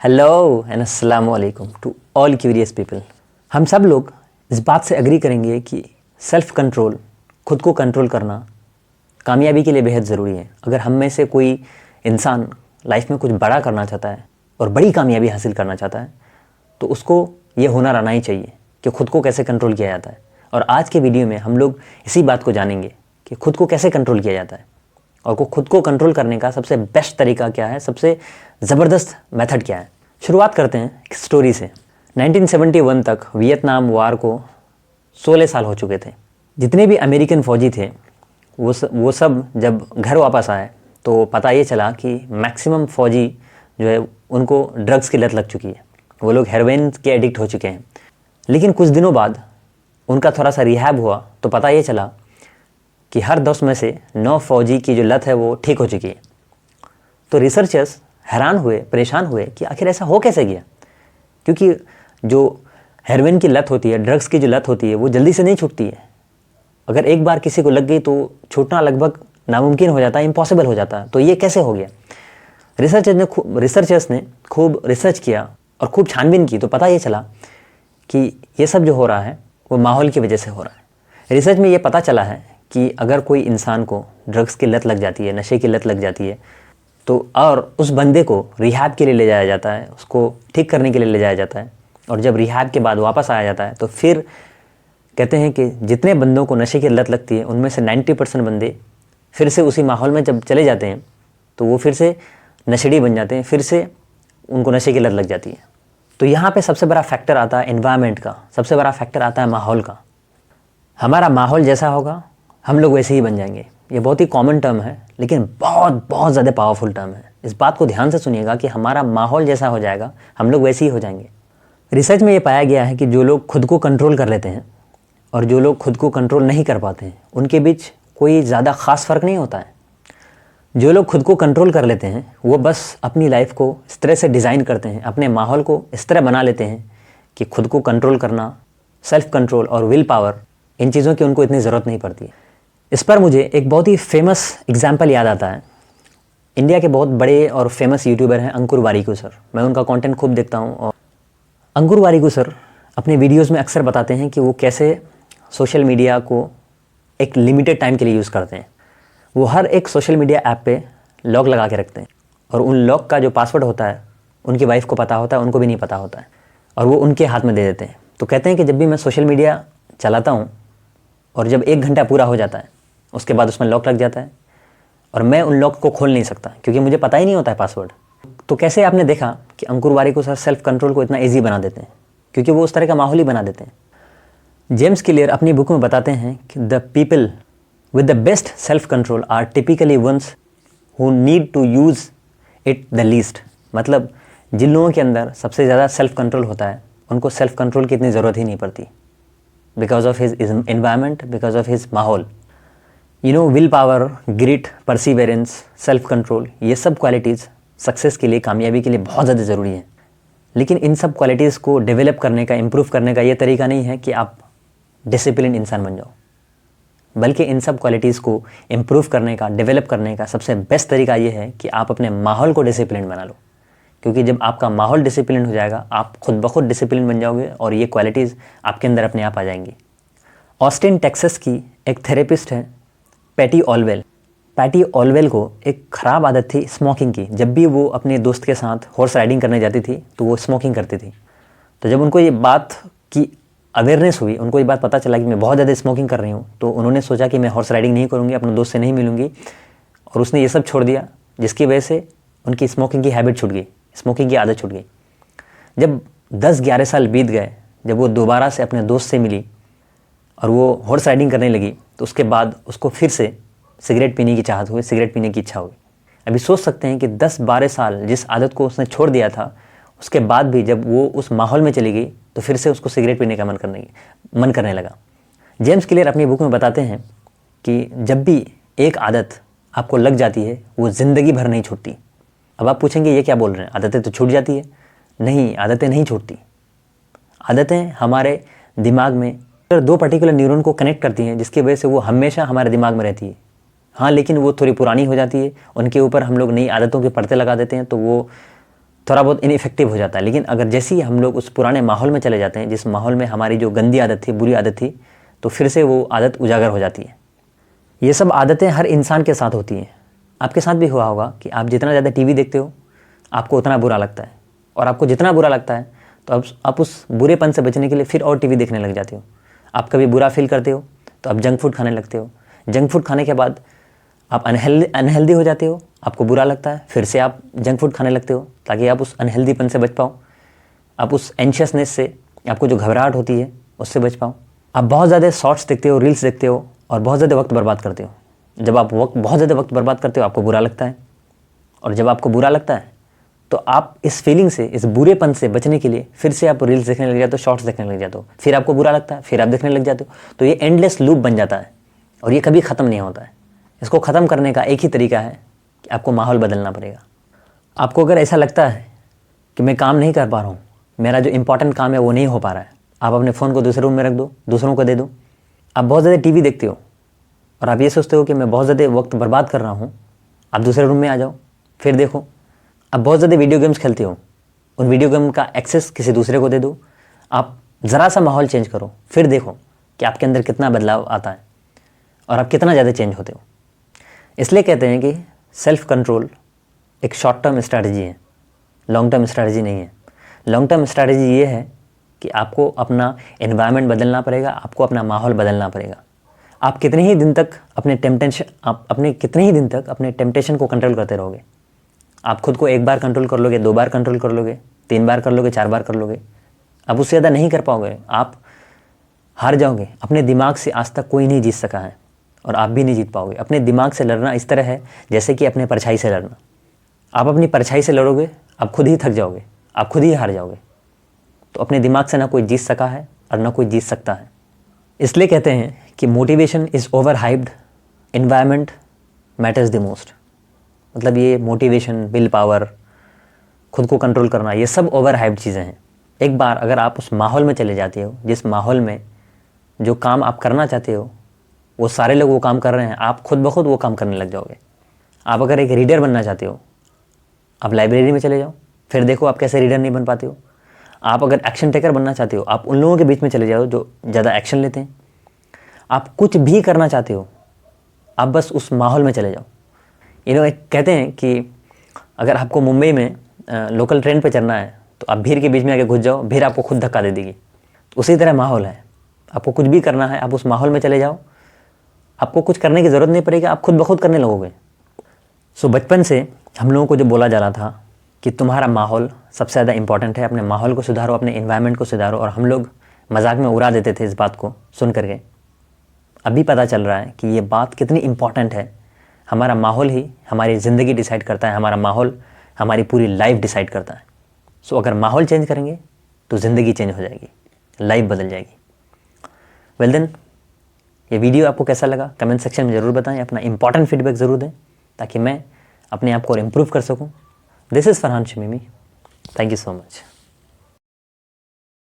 Hello and अस्सलामु अलैकुम to all curious people. हम सब लोग इस बात से एग्री करेंगे कि सेल्फ कंट्रोल, खुद को कंट्रोल करना कामयाबी के लिए बेहद ज़रूरी है। अगर हम में से कोई इंसान लाइफ में कुछ बड़ा करना चाहता है और बड़ी कामयाबी हासिल करना चाहता है तो उसको ये हुनर आना ही चाहिए कि खुद को कैसे कंट्रोल किया जाता है। और आज के वीडियो में हम लोग इसी बात को जानेंगे कि खुद को कैसे कंट्रोल किया जाता है और खुद को कंट्रोल करने का सबसे बेस्ट तरीका क्या है, सबसे ज़बरदस्त मेथड क्या है। शुरुआत करते हैं एक स्टोरी से। 1971 तक वियतनाम वार को 16 साल हो चुके थे। जितने भी अमेरिकन फ़ौजी थे वो सब जब घर वापस आए तो पता ये चला कि मैक्सिमम फ़ौजी जो है उनको ड्रग्स की लत लग चुकी है। वो लोग हेरोइन के एडिक्ट हो चुके हैं। लेकिन कुछ दिनों बाद उनका थोड़ा सा रिहैब हुआ तो पता ये चला कि हर 10 में से 9 फ़ौजी की जो लत है वो ठीक हो चुकी है। तो रिसर्चर्स हैरान हुए, परेशान हुए कि आखिर ऐसा हो कैसे गया, क्योंकि जो हेरोइन की लत होती है, ड्रग्स की जो लत होती है वो जल्दी से नहीं छूटती है। अगर एक बार किसी को लग गई तो छूटना लगभग नामुमकिन हो जाता है, इम्पॉसिबल हो जाता है। तो ये कैसे हो गया? रिसर्चर्स ने खूब रिसर्च किया और खूब छानबीन की तो पता ये चला कि ये सब जो हो रहा है वो माहौल की वजह से हो रहा है। रिसर्च में ये पता चला है कि अगर कोई इंसान को ड्रग्स की लत लग जाती है, नशे की लत लग जाती है, तो और उस बंदे को रिहैब के लिए ले जाया जाता है, उसको ठीक करने के लिए ले जाया जाता है, और जब रिहैब के बाद वापस आया जाता है तो फिर कहते हैं कि जितने बंदों को नशे की लत लगती है उनमें से 90% बंदे फिर से उसी माहौल में जब चले जाते हैं तो वो फिर से नशेड़ी बन जाते हैं, फिर से उनको नशे की लत लग जाती है। तो यहाँ पे सबसे बड़ा फैक्टर आता है एनवायरनमेंट का, सबसे बड़ा फैक्टर आता है माहौल का। हमारा माहौल जैसा होगा हम लोग वैसे ही बन जाएंगे। ये बहुत ही कॉमन टर्म है लेकिन बहुत बहुत ज़्यादा पावरफुल टर्म है। इस बात को ध्यान से सुनिएगा कि हमारा माहौल जैसा हो जाएगा हम लोग वैसे ही हो जाएंगे। रिसर्च में ये पाया गया है कि जो लोग खुद को कंट्रोल कर लेते हैं और जो लोग खुद को कंट्रोल नहीं कर पाते हैं उनके बीच कोई ज़्यादा ख़ास फ़र्क नहीं होता है। जो लोग खुद को कंट्रोल कर लेते हैं वो बस अपनी लाइफ को इस तरह से डिज़ाइन करते हैं, अपने माहौल को इस तरह बना लेते हैं कि खुद को कंट्रोल करना, सेल्फ कंट्रोल और विल पावर, इन चीज़ों की उनको इतनी ज़रूरत नहीं पड़ती है। इस पर मुझे एक बहुत ही फेमस एग्जाम्पल याद आता है। इंडिया के बहुत बड़े और फेमस यूट्यूबर हैं अंकुर वारिकू सर। मैं उनका कंटेंट खूब देखता हूँ और अंकुर वारिकू सर अपने वीडियोस में अक्सर बताते हैं कि वो कैसे सोशल मीडिया को एक लिमिटेड टाइम के लिए यूज़ करते हैं। वो हर एक सोशल मीडिया ऐप पे लॉक लगा के रखते हैं और उन लॉक का जो पासवर्ड होता है उनकी वाइफ को पता होता है, उनको भी नहीं पता होता है, और वो उनके हाथ में दे देते हैं। तो कहते हैं कि जब भी मैं सोशल मीडिया चलाता हूँ और जब 1 घंटा पूरा हो जाता है उसके बाद उसमें लॉक लग जाता है और मैं उन लॉक को खोल नहीं सकता क्योंकि मुझे पता ही नहीं होता है पासवर्ड। तो कैसे आपने देखा कि अंकुर वारिकू सर सेल्फ कंट्रोल को इतना ईजी बना देते हैं? क्योंकि वो उस तरह का माहौल ही बना देते हैं। जेम्स क्लियर अपनी बुक में बताते हैं कि the people with the best self control are typically ones who need to use it the least. मतलब जिन लोगों के अंदर सबसे ज़्यादा सेल्फ कंट्रोल होता है उनको सेल्फ कंट्रोल की इतनी ज़रूरत ही नहीं पड़ती, because of his environment, because of his माहौल। Will power, grit, perseverance, self control, ये सब क्वालिटीज़ सक्सेस के लिए, कामयाबी के लिए बहुत ज़्यादा ज़रूरी हैं। लेकिन इन सब क्वालिटीज़ को डेवलप करने का, इम्प्रूव करने का ये तरीका नहीं है कि आप डिसिप्लिन इंसान बन जाओ, बल्कि इन सब क्वालिटीज़ को इम्प्रूव करने का, डेवलप करने का सबसे बेस्ट तरीका ये है कि आप अपने माहौल को डिसिप्लिन बना लो। क्योंकि जब आपका माहौल डिसिप्लिन हो जाएगा आप खुद ब खुद डिसिप्लिन बन जाओगे और ये क्वालिटीज़ आपके अंदर अपने आप आ जाएंगी। ऑस्टिन टेक्सास की एक थेरेपिस्ट है पैटी ऑलवेल। पैटी ऑलवेल को एक ख़राब आदत थी स्मोकिंग की। जब भी वो अपने दोस्त के साथ हॉर्स राइडिंग करने जाती थी तो वो स्मोकिंग करती थी। तो जब उनको ये बात की अवेयरनेस हुई, उनको ये बात पता चला कि मैं बहुत ज़्यादा स्मोकिंग कर रही हूँ, तो उन्होंने सोचा कि मैं हॉर्स राइडिंग नहीं करूँगी, अपने दोस्त से नहीं मिलूँगी, और उसने ये सब छोड़ दिया, जिसकी वजह से उनकी स्मोकिंग की हैबिट छूट गई, स्मोकिंग की आदत छूट गई। जब 10-11 साल बीत गए, जब वो दोबारा से अपने दोस्त से मिली और वो हॉर्स राइडिंग करने लगी तो उसके बाद उसको फिर से सिगरेट पीने की चाहत हुई, सिगरेट पीने की इच्छा हुई। अभी सोच सकते हैं कि 10-12 साल जिस आदत को उसने छोड़ दिया था उसके बाद भी जब वो उस माहौल में चली गई तो फिर से उसको सिगरेट पीने का मन करने लगा। जेम्स क्लियर अपनी बुक में बताते हैं कि जब भी एक आदत आपको लग जाती है वो ज़िंदगी भर नहीं छूटती। अब आप पूछेंगे ये क्या बोल रहे हैं, आदतें तो छूट जाती है? नहीं, आदतें नहीं छूटती। आदतें हमारे दिमाग में 2 पर्टिकुलर न्यूरॉन को कनेक्ट करती हैं जिसकी वजह से वो हमेशा हमारे दिमाग में रहती है। हाँ, लेकिन वो थोड़ी पुरानी हो जाती है, उनके ऊपर हम लोग नई आदतों के पर्दे लगा देते हैं तो वो थोड़ा बहुत इनइफेक्टिव हो जाता है। लेकिन अगर जैसे ही हम लोग उस पुराने माहौल में चले जाते हैं, जिस माहौल में हमारी जो गंदी आदत थी, बुरी आदत थी, तो फिर से वो आदत उजागर हो जाती है। ये सब आदतें हर इंसान के साथ होती हैं। आपके साथ भी हुआ होगा कि आप जितना ज़्यादा टीवी देखते हो आपको उतना बुरा लगता है, और आपको जितना बुरा लगता है तो अब आप उस बुरेपन से बचने के लिए फिर और टीवी देखने लग जाते हो। आप कभी बुरा फील करते हो तो आप जंक फूड खाने लगते हो। जंक फूड खाने के बाद आप अनहेल्दी हो जाते हो, आपको बुरा लगता है, फिर से आप जंक फूड खाने लगते हो ताकि आप उस अनहेल्दीपन से बच पाओ, आप उस एंशियसनेस से, आपको जो घबराहट होती है उससे बच पाओ। आप बहुत ज़्यादा शॉर्ट्स देखते हो, रील्स देखते हो और बहुत ज़्यादा वक्त बर्बाद करते हो। जब आप बहुत ज़्यादा वक्त बर्बाद करते हो आपको बुरा लगता है, और जब आपको बुरा लगता है तो आप इस फीलिंग से, इस बुरेपन से बचने के लिए फिर से आप रील्स देखने लग जाते हो, शॉर्ट्स देखने लग जाते हो, फिर आपको बुरा लगता है, फिर आप देखने लग जाते हो। तो ये एंडलेस लूप बन जाता है और ये कभी ख़त्म नहीं होता है। इसको ख़त्म करने का एक ही तरीका है कि आपको माहौल बदलना पड़ेगा। आपको अगर ऐसा लगता है कि मैं काम नहीं कर पा रहा हूँ, मेरा जो इंपॉर्टेंट काम है वो नहीं हो पा रहा है, आप अपने फ़ोन को दूसरे रूम में रख दो, दूसरों को दे दो। आप बहुत ज़्यादा टीवी देखते हो और आप ये सोचते हो कि मैं बहुत ज़्यादा वक्त बर्बाद कर रहा हूँ, आप दूसरे रूम में आ जाओ, फिर देखो। आप बहुत ज़्यादा वीडियो गेम्स खेलते हो, उन वीडियो गेम का एक्सेस किसी दूसरे को दे दो। आप ज़रा सा माहौल चेंज करो, फिर देखो कि आपके अंदर कितना बदलाव आता है और आप कितना ज़्यादा चेंज होते हो। इसलिए कहते हैं कि सेल्फ कंट्रोल एक शॉर्ट टर्म स्ट्रैटेजी है, लॉन्ग टर्म स्ट्रैटेजी नहीं है। लॉन्ग टर्म स्ट्रैटेजी ये है कि आपको अपना एनवायरनमेंट बदलना पड़ेगा, आपको अपना माहौल बदलना पड़ेगा। आप कितने ही दिन तक अपने टेम्पटेशन को कंट्रोल करते रहोगे? आप खुद को एक बार कंट्रोल कर लोगे, 2 बार कंट्रोल कर लोगे, 3 बार कर लोगे, 4 बार कर लोगे, अब उससे ज़्यादा नहीं कर पाओगे, आप हार जाओगे। अपने दिमाग से आज तक कोई नहीं जीत सका है और आप भी नहीं जीत पाओगे। अपने दिमाग से लड़ना इस तरह है जैसे कि अपने परछाई से लड़ना। आप अपनी परछाई से लड़ोगे, आप खुद ही थक जाओगे, आप खुद ही हार जाओगे। तो अपने दिमाग से ना कोई जीत सका है और ना कोई जीत सकता है। इसलिए कहते हैं कि motivation is over hyped, environment matters the most. मतलब ये मोटिवेशन, विल पावर, खुद को कंट्रोल करना, ये सब ओवर हाइप्ड चीज़ें हैं। एक बार अगर आप उस माहौल में चले जाते हो जिस माहौल में जो काम आप करना चाहते हो वो सारे लोग वो काम कर रहे हैं, आप खुद ब खुद वो काम करने लग जाओगे। आप अगर एक रीडर बनना चाहते हो, आप लाइब्रेरी में चले जाओ, फिर देखो आप कैसे रीडर नहीं बन पाते हो। आप अगर एक्शन टेकर बनना चाहते हो, आप उन लोगों के बीच में चले जाओ जो ज़्यादा एक्शन लेते हैं। आप कुछ भी करना चाहते हो, आप बस उस माहौल में चले जाओ। कहते हैं कि अगर आपको मुंबई में लोकल ट्रेन पे चढ़ना है तो आप भीड़ के बीच में आके घुस जाओ, भीड़ आपको खुद धक्का दे देगी। तो उसी तरह माहौल है, आपको कुछ भी करना है आप उस माहौल में चले जाओ, आपको कुछ करने की ज़रूरत नहीं पड़ेगी, आप खुद ब खुद करने लगोगे। सो बचपन से हम लोगों को जो बोला जा रहा था कि तुम्हारा माहौल सबसे ज़्यादा इंपॉर्टेंट है, अपने माहौल को सुधारो, अपने एनवायरनमेंट को सुधारो, और हम लोग मजाक में उड़ा देते थे इस बात को सुन करके। अभी पता चल रहा है कि ये बात कितनी इंपॉर्टेंट है। हमारा माहौल ही हमारी ज़िंदगी डिसाइड करता है, हमारा माहौल हमारी पूरी लाइफ डिसाइड करता है। सो अगर माहौल चेंज करेंगे तो ज़िंदगी चेंज हो जाएगी, लाइफ बदल जाएगी। वेल देन, ये वीडियो आपको कैसा लगा कमेंट सेक्शन में ज़रूर बताएं, अपना इंपॉर्टेंट फीडबैक ज़रूर दें ताकि मैं अपने आप को और इम्प्रूव कर सकूं। This is Farhan Shamimi, thank you so much.